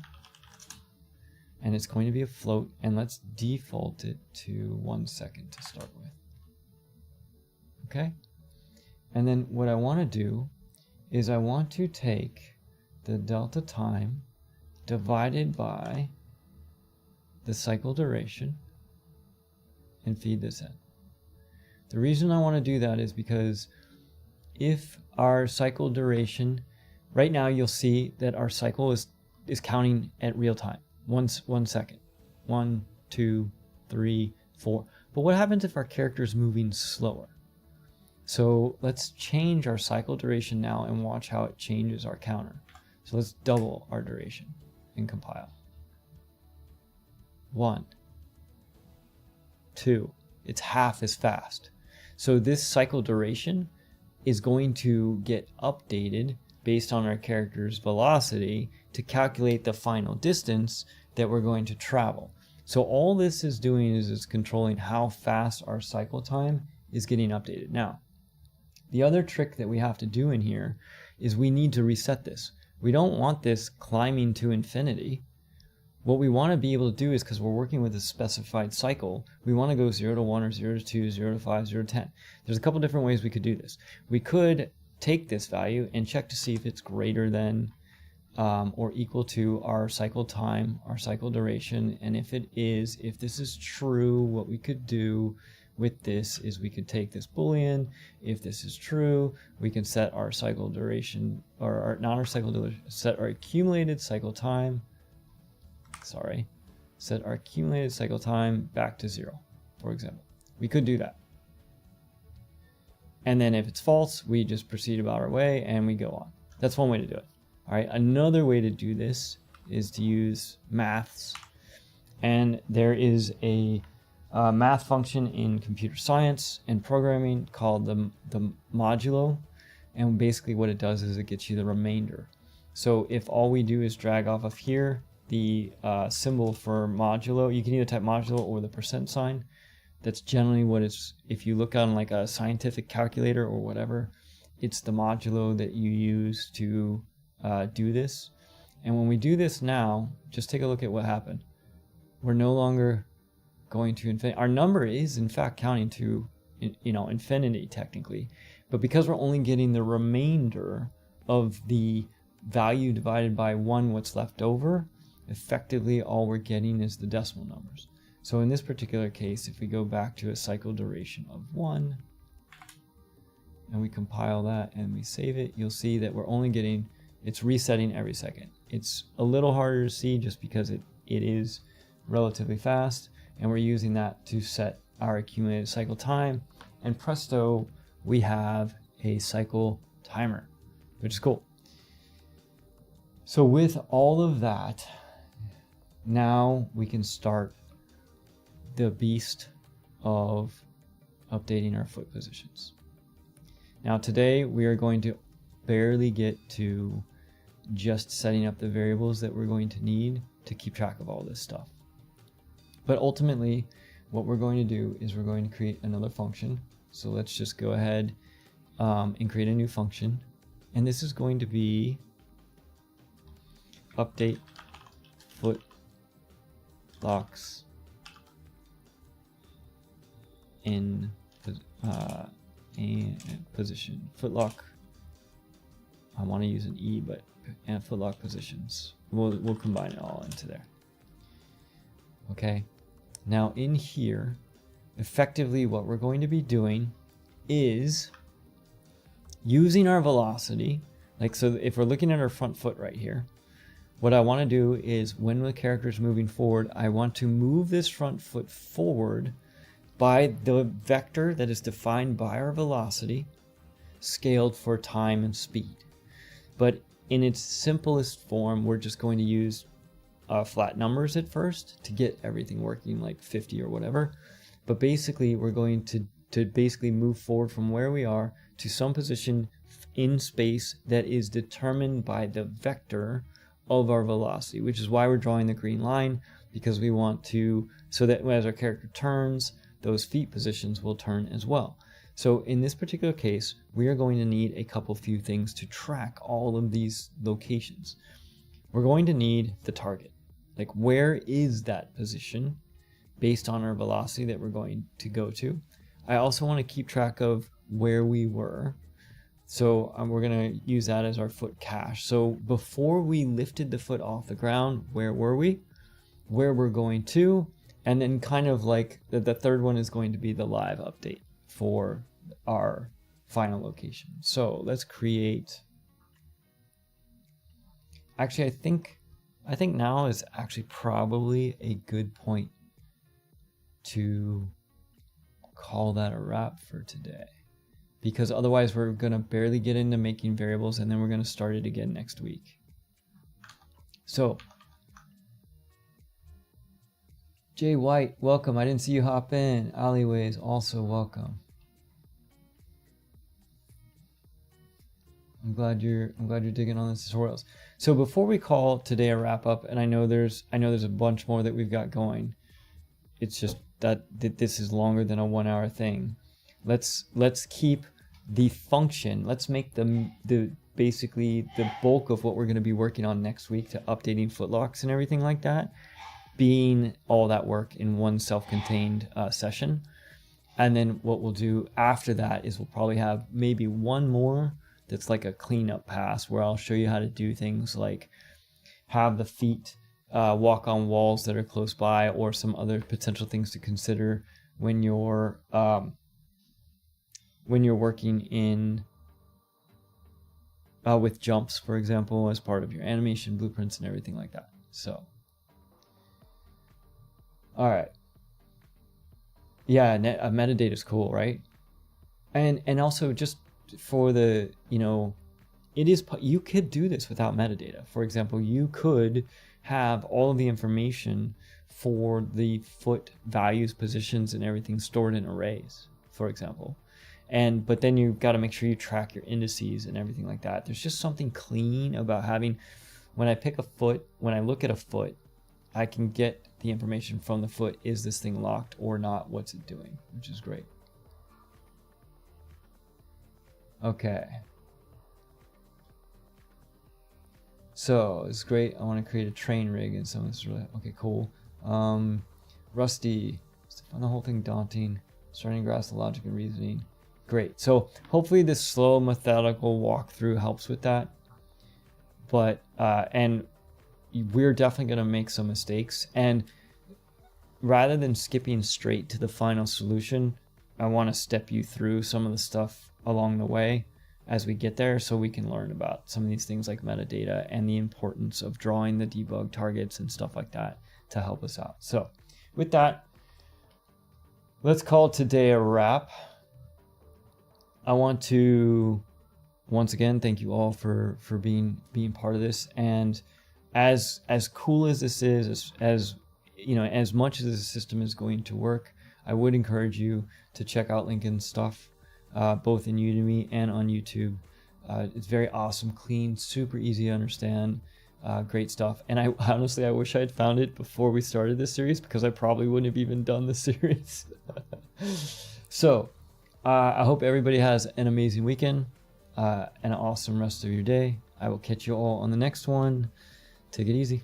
and it's going to be a float, and let's default it to 1 second to start with. Okay, and then what I want to do is I want to take the delta time divided by the cycle duration and feed this in. The reason I want to do that is because if our cycle duration, right now you'll see that our cycle is counting at real time, 1 second, 1, 2, 3, 4. But what happens if our character is moving slower? So let's change our cycle duration now and watch how it changes our counter. So let's double our duration and compile. 1, 2, it's half as fast. So this cycle duration is going to get updated based on our character's velocity to calculate the final distance that we're going to travel. So all this is doing is it's controlling how fast our cycle time is getting updated. Now, the other trick that we have to do in here is we need to reset this. We don't want this climbing to infinity. What we want to be able to do is, because we're working with a specified cycle, we want to go 0 to 1 or 0 to 2, 0 to 5, 0 to 10. There's a couple different ways we could do this. We could take this value and check to see if it's greater than or equal to our cycle time, our cycle duration, and if it is, if this is true, what we could do with this is we could take this boolean. If this is true, we can set our cycle duration, or not our cycle duration, set our accumulated cycle time. Set our accumulated cycle time back to 0, for example. We could do that. And then if it's false, we just proceed about our way and we go on. That's one way to do it. All right, another way to do this is to use maths. And there is a math function in computer science and programming called the modulo. And basically what it does is it gets you the remainder. So if all we do is drag off of here, the symbol for modulo, you can either type modulo or the %, That's generally what it's, if you look on like a scientific calculator or whatever, it's the modulo that you use to do this. And when we do this now, just take a look at what happened. We're no longer going to infinity. Our number is in fact counting to, infinity technically, but because we're only getting the remainder of the value divided by 1, what's left over, effectively all we're getting is the decimal numbers. So in this particular case, if we go back to a cycle duration of 1 and we compile that and we save it, you'll see that we're only getting, it's resetting every second. It's a little harder to see just because it is relatively fast, and we're using that to set our accumulated cycle time, and presto, we have a cycle timer, which is cool. So with all of that, now we can start the beast of updating our foot positions. Now today we are going to barely get to just setting up the variables that we're going to need to keep track of all this stuff. But ultimately, what we're going to do is we're going to create another function. So let's just go ahead and create a new function. And this is going to be update foot locks in position. Footlock, I want to use an E, but and footlock positions. We'll combine it all into there. Okay. Now in here, effectively what we're going to be doing is using our velocity. Like, so if we're looking at our front foot right here, what I want to do is when the character is moving forward, I want to move this front foot forward by the vector that is defined by our velocity, scaled for time and speed. But in its simplest form, we're just going to use flat numbers at first to get everything working, like 50 or whatever. But basically, we're going to basically move forward from where we are to some position in space that is determined by the vector of our velocity, which is why we're drawing the green line, because we want to, so that as our character turns, those feet positions will turn as well. So in this particular case, we are going to need a few things to track all of these locations. We're going to need the target. Like, where is that position based on our velocity that we're going to go to? I also want to keep track of where we were. So we're going to use that as our foot cache. So before we lifted the foot off the ground, where were we? Where we're going to? And then kind of like the third one is going to be the live update for our final location. So let's create, actually I think now is actually probably a good point to call that a wrap for today, because otherwise we're going to barely get into making variables and then we're going to start it again next week. So Jay White, welcome. I didn't see you hop in. Alleyways, also welcome. I'm glad you're digging on the tutorials. So before we call today a wrap up, and I know there's a bunch more that we've got going. It's just that this is longer than a 1 hour thing. Let's keep the function. Let's make the basically the bulk of what we're going to be working on next week to updating footlocks and everything like that, being all that work in one self-contained session. And then what we'll do after that is we'll probably have maybe one more that's like a cleanup pass where I'll show you how to do things like have the feet walk on walls that are close by, or some other potential things to consider when you're working in with jumps, for example, as part of your animation blueprints and everything like that. So all right. Yeah, metadata is cool, right? And also just for the, you could do this without metadata. For example, you could have all of the information for the foot values, positions, and everything stored in arrays, for example. But then you've got to make sure you track your indices and everything like that. There's just something clean about having, when I look at a foot, I can get the information from the foot. Is this thing locked or not? What's it doing? Which is great. Okay. So it's great. I want to create a train rig and some of this. Really, okay, cool. Rusty. I found the whole thing daunting. Starting to grasp the logic and reasoning. Great. So hopefully this slow methodical walkthrough helps with that. But and we're definitely going to make some mistakes. And rather than skipping straight to the final solution, I want to step you through some of the stuff along the way as we get there, so we can learn about some of these things like metadata and the importance of drawing the debug targets and stuff like that to help us out. So with that, let's call today a wrap. I want to once again thank you all for being part of this. And as cool as this is, as you know, as much as the system is going to work, I would encourage you to check out Lincoln's stuff, both in Udemy and on YouTube. It's very awesome, clean, super easy to understand, great stuff. And I honestly, I wish I had found it before we started this series, because I probably wouldn't have even done this series. So I hope everybody has an amazing weekend, and an awesome rest of your day. I will catch you all on the next one. Take it easy.